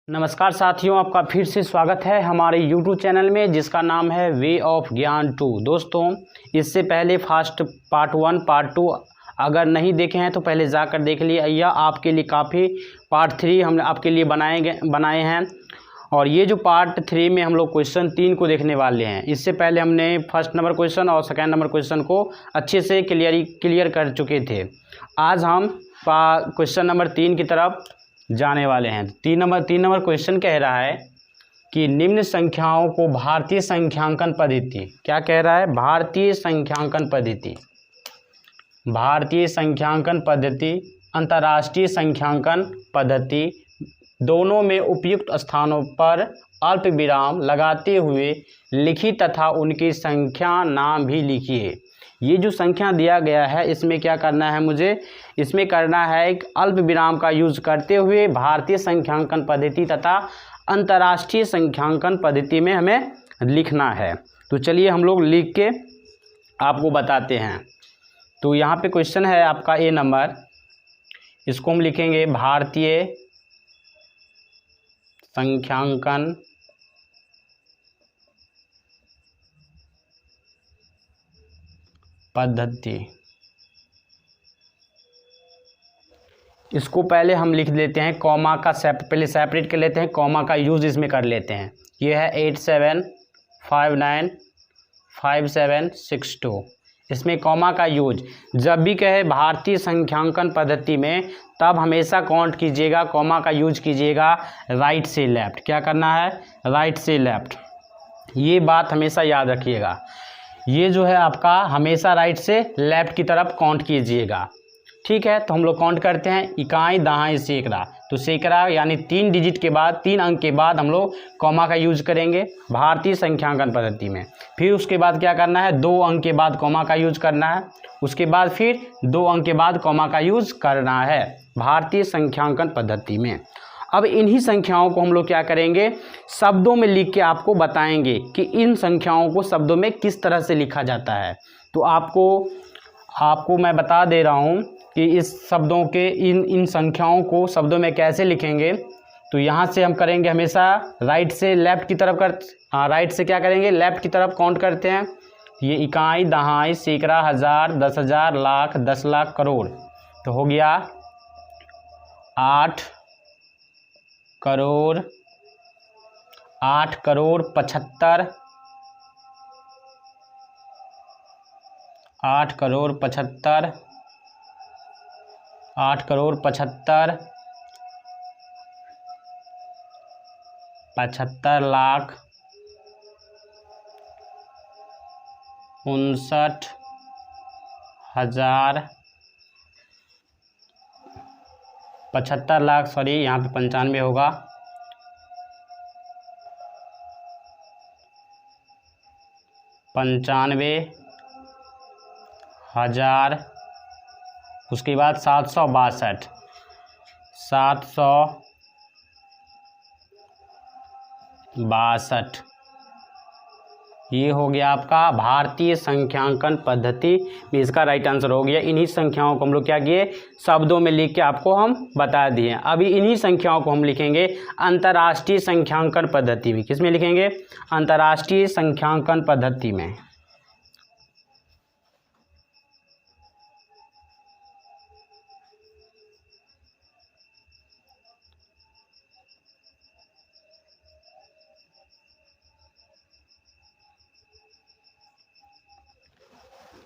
नमस्कार साथियों, आपका फिर से स्वागत है हमारे YouTube चैनल में जिसका नाम है वे ऑफ ज्ञान 2। दोस्तों, इससे पहले फर्स्ट पार्ट 1 पार्ट 2 अगर नहीं देखे हैं तो पहले जाकर देख लिए। यह आपके लिए काफ़ी पार्ट 3 हमने आपके लिए बनाए हैं। और ये जो पार्ट 3 में हम लोग क्वेश्चन 3 को देखने वाले हैं। इससे पहले हमने फर्स्ट नंबर क्वेश्चन और सेकेंड नंबर क्वेश्चन को अच्छे से क्लियर कर चुके थे। आज हम क्वेश्चन नंबर 3 की तरफ जाने वाले हैं। तीन नंबर क्वेश्चन कह रहा है कि निम्न संख्याओं को भारतीय संख्यांकन पद्धति, क्या कह रहा है? भारतीय संख्यांकन पद्धति, अंतर्राष्ट्रीय संख्यांकन पद्धति दोनों में उपयुक्त स्थानों पर अल्प विराम लगाते हुए लिखी तथा उनकी संख्या नाम भी लिखिए। ये जो संख्या दिया गया है इसमें क्या करना है मुझे? इसमें करना है एक अल्प विराम का यूज करते हुए भारतीय संख्यांकन पद्धति तथा अंतर्राष्ट्रीय संख्यांकन पद्धति में हमें लिखना है। तो चलिए हम लोग लिख के आपको बताते हैं। तो यहाँ पे क्वेश्चन है आपका ए नंबर, इसको हम लिखेंगे भारतीय संख्यांकन पद्धति। इसको पहले हम लिख लेते हैं कॉमा का पहले सेपरेट कर लेते हैं, कॉमा का यूज इसमें कर लेते हैं। ये है 87595762। इसमें कॉमा का यूज जब भी कहे भारतीय संख्यांकन पद्धति में तब हमेशा काउंट कीजिएगा, कॉमा का यूज कीजिएगा राइट से लेफ्ट। क्या करना है? राइट से लेफ्ट। ये बात हमेशा याद रखिएगा। ये जो है आपका हमेशा राइट से लेफ्ट की तरफ काउंट कीजिएगा, ठीक है? तो हम लोग काउंट करते हैं इकाई दहाई सैकड़ा। तो सैकड़ा यानी 3 डिजिट के बाद 3 अंक के बाद हम लोग कॉमा का यूज करेंगे भारतीय संख्यांकन पद्धति में। फिर उसके बाद क्या करना है? 2 अंक के बाद कॉमा का यूज करना है। उसके बाद फिर 2 अंक के बाद कॉमा का यूज करना है भारतीय संख्यांकन पद्धति में। अब इन्हीं संख्याओं को हम लोग क्या करेंगे? शब्दों में लिख के आपको बताएंगे कि इन संख्याओं को शब्दों में किस तरह से लिखा जाता है। तो आपको मैं बता दे रहा हूँ कि इस शब्दों के इन संख्याओं को शब्दों में कैसे लिखेंगे। तो यहाँ से हम करेंगे हमेशा राइट से लेफ्ट की तरफ राइट से क्या करेंगे? लेफ्ट की तरफ काउंट करते हैं। ये इकाई दहाई सैकड़ा हजार 10,000 लाख 10 लाख करोड़। तो हो गया 8 करोड़ 75 लाख 59,000 75 लाख, सॉरी यहाँ पे 95 होगा, 95,000। उसके बाद 762। ये हो गया आपका भारतीय संख्यांकन पद्धति में इसका राइट आंसर हो गया। इन्हीं संख्याओं को हम लोग क्या किए? शब्दों में लिख के आपको हम बता दिए। अभी इन्हीं संख्याओं को हम लिखेंगे अंतर्राष्ट्रीय संख्यांकन पद्धति में। किस में लिखेंगे? अंतर्राष्ट्रीय संख्यांकन पद्धति में।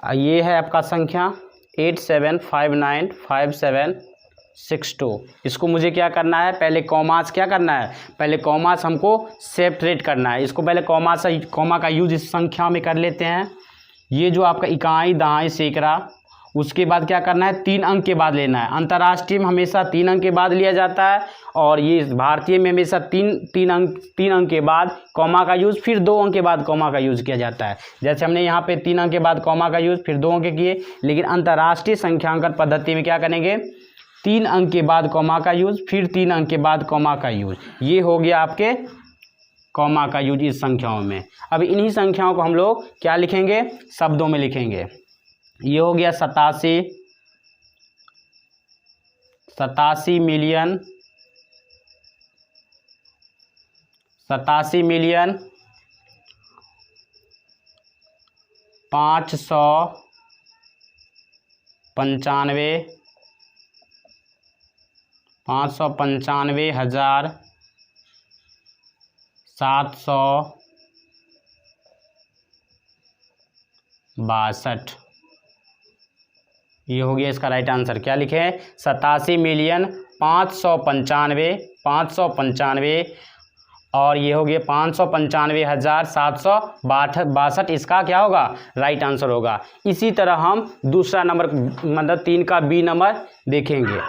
ये है आपका संख्या 87595762। इसको मुझे क्या करना है? पहले कॉमास क्या करना है? पहले कॉमास हमको सेपरेट करना है। इसको पहले कॉमा का यूज इस संख्या में कर लेते हैं। ये जो आपका इकाई दहाई सैकड़ा, उसके बाद क्या करना है? 3 अंक के बाद लेना है। अंतर्राष्ट्रीय में हमेशा 3 अंक के बाद लिया जाता है और ये भारतीय में हमेशा 3 अंक के बाद कॉमा का यूज़, फिर 2 अंक के बाद कॉमा का यूज़ किया जाता है। जैसे हमने यहाँ पे 3 अंक के बाद कॉमा का यूज़, फिर 2 अंक किए। लेकिन अंतर्राष्ट्रीय संख्यांकन पद्धति में क्या करेंगे? 3 अंक के बाद कॉमा का यूज़, फिर 3 अंक के बाद कॉमा का यूज़। ये हो गया आपके कॉमा का यूज इस संख्याओं में। अब इन्हीं संख्याओं को हम लोग क्या लिखेंगे? शब्दों में लिखेंगे। ये हो गया 87 मिलियन $87,595,762। ये हो गया इसका राइट आंसर। क्या लिखे हैं? 87,595,595 और ये हो गया 595,762। इसका क्या होगा? राइट आंसर होगा। इसी तरह हम दूसरा नंबर मतलब 3 का बी नंबर देखेंगे।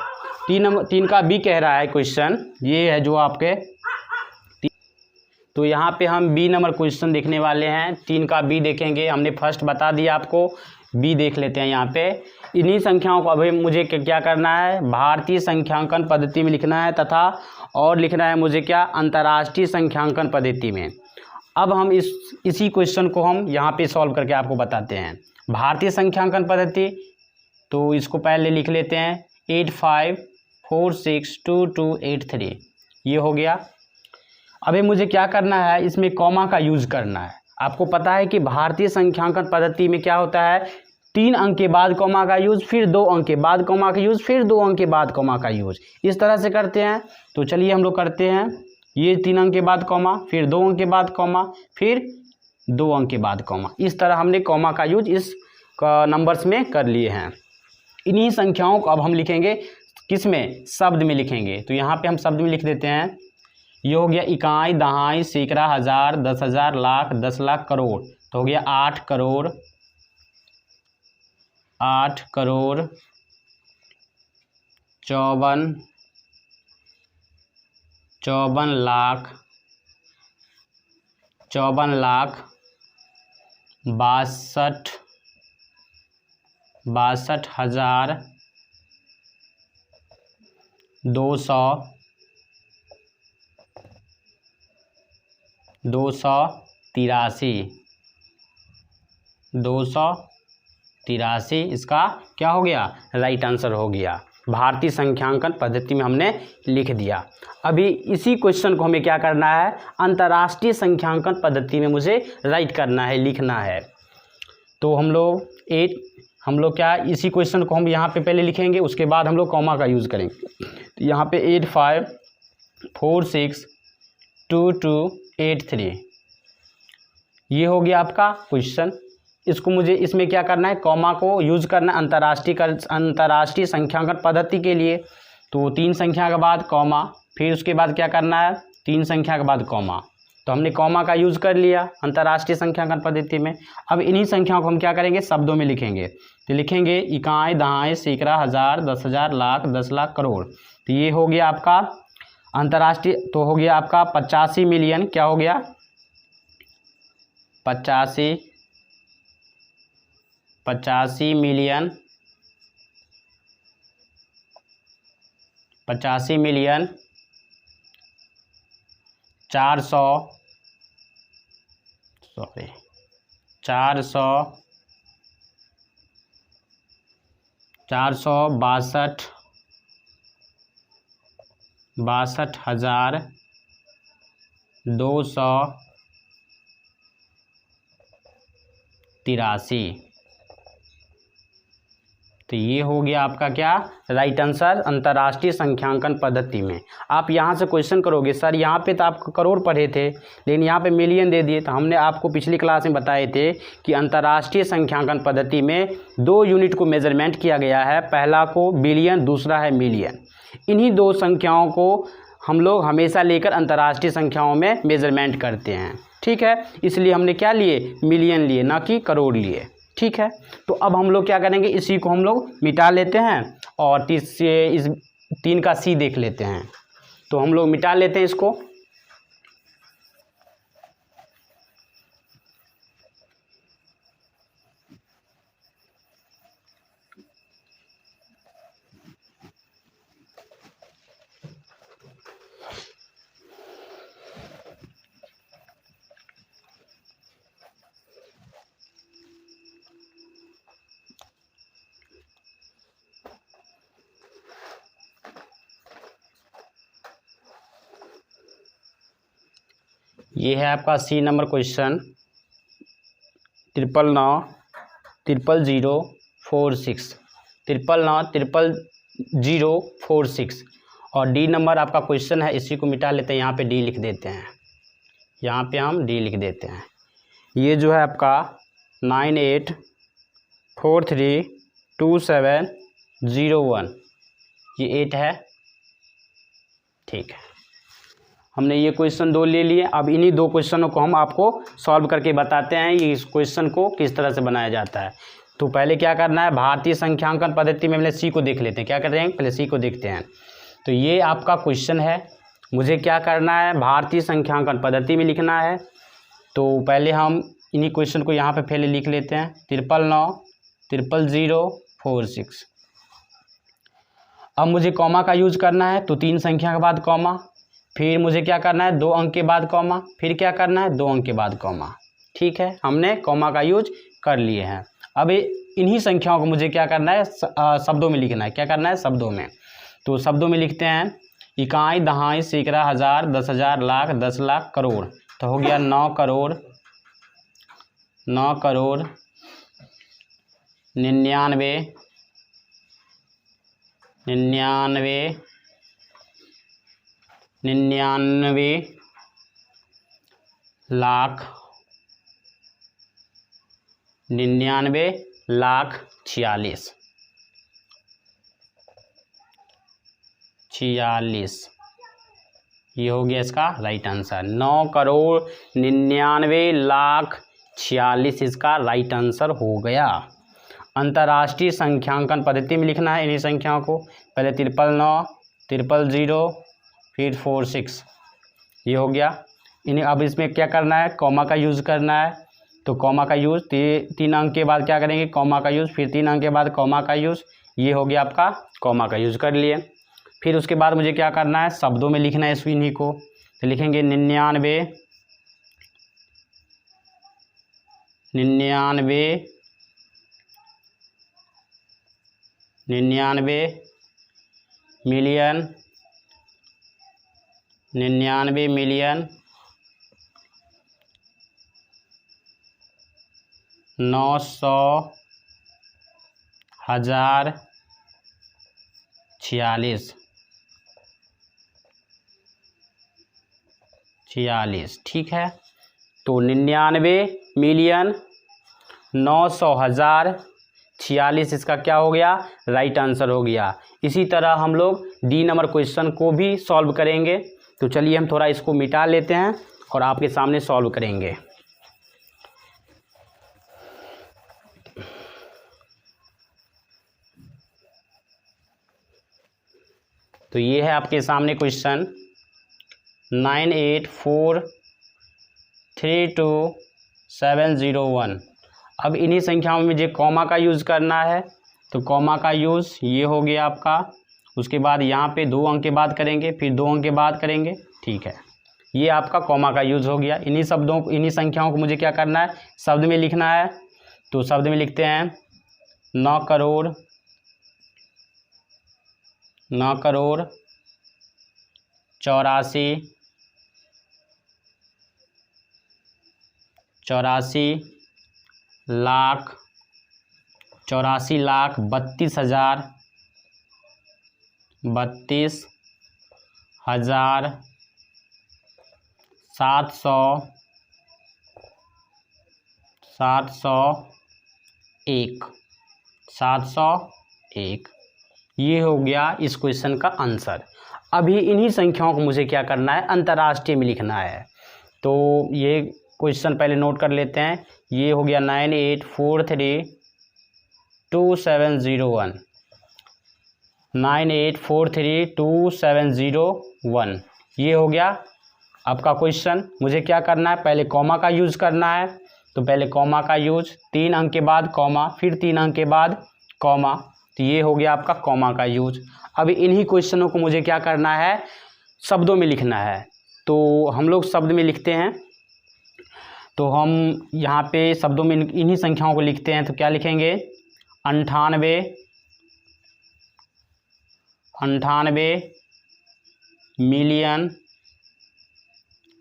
3 का बी कह रहा है क्वेश्चन, ये है जो आपके, तो यहाँ पे हम बी नंबर क्वेश्चन देखने वाले हैं। 3 का बी देखेंगे। हमने फर्स्ट बता दिया आपको, बी देख लेते हैं। यहाँ पे इन्हीं संख्याओं को अभी मुझे क्या करना है? भारतीय संख्यांकन पद्धति में लिखना है तथा और लिखना है मुझे क्या? अंतर्राष्ट्रीय संख्यांकन पद्धति में। अब हम इसी क्वेश्चन को हम यहाँ पे सॉल्व करके आपको बताते हैं। भारतीय संख्यांकन पद्धति, तो इसको पहले लिख लेते हैं 85462283। ये हो गया। अभी मुझे क्या करना है? इसमें कॉमा का यूज करना है। आपको पता है कि भारतीय संख्यांकन पद्धति में क्या होता है? 3 अंक के बाद कॉमा का यूज, फिर 2 अंक के बाद कॉमा का यूज, फिर 2 अंक के बाद कॉमा का यूज, इस तरह से करते हैं। तो चलिए हम लोग करते हैं। ये 3 अंक के बाद कॉमा, फिर 2 अंक के बाद कॉमा, फिर 2 अंक के बाद कॉमा, इस तरह हमने कॉमा का यूज इस नंबर्स में कर लिए हैं। इन्हीं संख्याओं को अब हम लिखेंगे किस में? शब्द में लिखेंगे। तो यहाँ पे हम शब्द में लिख देते हैं। ये हो गया इकाई, दहाई, सैकड़ा, हजार, 10,000, लाख, 10 लाख, करोड़। तो हो गया 8 करोड़, 54 लाख, 62,283। इसका क्या हो गया? राइट आंसर हो गया। भारतीय संख्यांकन पद्धति में हमने लिख दिया। अभी इसी क्वेश्चन को हमें क्या करना है? अंतर्राष्ट्रीय संख्यांकन पद्धति में मुझे राइट करना है, लिखना है। तो हम लोग क्या इसी क्वेश्चन को हम यहाँ पे पहले लिखेंगे, उसके बाद हम लोग कॉमा का यूज़ करेंगे। तो यहाँ पे 85462283, ये हो गया आपका क्वेश्चन। इसको मुझे इसमें क्या करना है? कॉमा को यूज़ करना अंतर्राष्ट्रीय संख्यांकन पद्धति के लिए। तो 3 संख्या के बाद कॉमा, फिर उसके बाद क्या करना है? 3 संख्या के बाद कॉमा। तो हमने कॉमा का यूज़ कर लिया अंतर्राष्ट्रीय संख्यांकन पद्धति में। अब इन्हीं संख्याओं को हम क्या करेंगे? शब्दों में लिखेंगे। तो लिखेंगे इकाई, दहाई, सैकड़ा, हजार, 10,000, लाख, 10 लाख, करोड़। तो ये हो गया आपका अंतर्राष्ट्रीय, तो हो गया आपका 85 मिलियन। क्या हो गया? 85 मिलियन 462,283। तो ये हो गया आपका क्या? राइट आंसर अंतर्राष्ट्रीय संख्यांकन पद्धति में। आप यहाँ से क्वेश्चन करोगे सर यहाँ पे तो आप करोड़ पढ़े थे लेकिन यहाँ पे मिलियन दे दिए। तो हमने आपको पिछली क्लास में बताए थे कि अंतर्राष्ट्रीय संख्यांकन पद्धति में 2 यूनिट को मेजरमेंट किया गया है। पहला को बिलियन, दूसरा है मिलियन। इन्हीं 2 संख्याओं को हम लोग हमेशा लेकर अंतर्राष्ट्रीय संख्याओं में मेजरमेंट करते हैं। ठीक है, इसलिए हमने क्या लिए? मिलियन लिए, ना कि करोड़ लिए। ठीक है, तो अब हम लोग क्या करेंगे? इसी को हम लोग मिटा लेते हैं और इस 3 का सी देख लेते हैं। तो हम लोग मिटा लेते हैं इसको। ये है आपका सी नंबर क्वेश्चन 999046 999046 और डी नंबर आपका क्वेश्चन है, इसी को मिटा लेते हैं, यहाँ पे डी लिख देते हैं, यहाँ पे हम डी लिख देते हैं। ये जो है आपका 98432701 ये 8 है। ठीक है, हमने ये क्वेश्चन 2 ले लिए। अब इन्हीं 2 क्वेश्चनों को हम आपको सॉल्व करके बताते हैं ये इस क्वेश्चन को किस तरह से बनाया जाता है। तो पहले क्या करना है, भारतीय संख्यांकन पद्धति में पहले सी को देख लेते हैं। क्या कर रहे हैं, पहले सी को देखते हैं। तो ये आपका क्वेश्चन है, मुझे क्या करना है, भारतीय संख्यांकन पद्धति में लिखना है। तो पहले हम इन्हीं क्वेश्चन को यहाँ पे पहले लिख लेते हैं 999046। अब मुझे कॉमा का यूज करना है, तो 3 संख्या के बाद कॉमा, फिर मुझे क्या करना है 2 अंक के बाद कॉमा, फिर क्या करना है 2 अंक के बाद कॉमा। ठीक है, हमने कॉमा का यूज कर लिए हैं। अब इन्हीं संख्याओं को मुझे क्या करना है, शब्दों में लिखना है। क्या करना है, शब्दों में। तो शब्दों में लिखते हैं इकाई, दहाई, सैकड़ा, हज़ार, 10,000, लाख, 10 लाख, करोड़। तो हो गया 9 करोड़ 99 लाख 46 ये हो गया इसका राइट आंसर। 9,99,46,000 इसका राइट आंसर हो गया। अंतर्राष्ट्रीय संख्यांकन पद्धति में लिखना है इन्हीं संख्याओं को, पहले 999 फिर 46 ये हो गया। इन्हें अब इसमें क्या करना है, कॉमा का यूज़ करना है। तो कॉमा का यूज़ 3 अंक के बाद क्या करेंगे, कॉमा का यूज़, फिर 3 अंक के बाद कॉमा का यूज़। ये हो गया आपका कॉमा का यूज़ कर लिए। फिर उसके बाद मुझे क्या करना है, शब्दों में लिखना है इन्हीं को। तो लिखेंगे 99 मिलियन 900,046 ठीक है। तो 99,900,046 इसका क्या हो गया, राइट आंसर हो गया। इसी तरह हम लोग डी नंबर क्वेश्चन को भी सॉल्व करेंगे। तो चलिए हम थोड़ा इसको मिटा लेते हैं और आपके सामने सॉल्व करेंगे। तो ये है आपके सामने क्वेश्चन 98432701। अब इन्हीं संख्याओं में मुझे कॉमा का यूज़ करना है। तो कॉमा का यूज़ ये हो गया आपका। उसके बाद यहाँ पे 2 अंक के बाद करेंगे, फिर 2 अंक के बाद करेंगे। ठीक है, ये आपका कॉमा का यूज़ हो गया। इन्हीं संख्याओं को मुझे क्या करना है, शब्द में लिखना है। तो शब्द में लिखते हैं 9 करोड़ 84 लाख 701 ये हो गया इस क्वेश्चन का आंसर। अभी इन्हीं संख्याओं को मुझे क्या करना है, अंतर्राष्ट्रीय में लिखना है। तो ये क्वेश्चन पहले नोट कर लेते हैं। ये हो गया 98432701 98432701 ये हो गया आपका क्वेश्चन। मुझे क्या करना है, पहले कॉमा का यूज़ करना है। तो पहले कॉमा का यूज, 3 अंक के बाद कॉमा, फिर 3 अंक के बाद कॉमा। तो ये हो गया आपका कॉमा का यूज। अब इन्हीं क्वेश्चनों को मुझे क्या करना है, शब्दों में लिखना है। तो हम लोग शब्द में लिखते हैं। तो हम यहाँ पे शब्दों में इन्हीं संख्याओं को लिखते हैं। तो क्या लिखेंगे, 98 मिलियन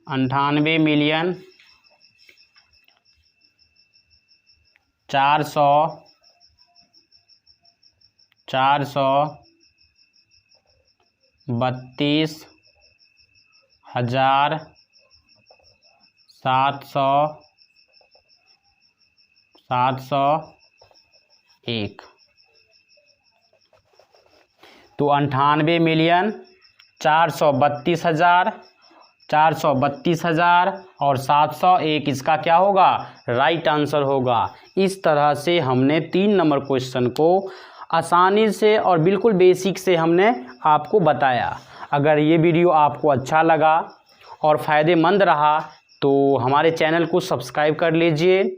98,432,701। तो 98,432,432,000 और 701 इसका क्या होगा, राइट आंसर होगा। इस तरह से हमने 3 नंबर क्वेश्चन को आसानी से और बिल्कुल बेसिक से हमने आपको बताया। अगर ये वीडियो आपको अच्छा लगा और फ़ायदेमंद रहा तो हमारे चैनल को सब्सक्राइब कर लीजिए।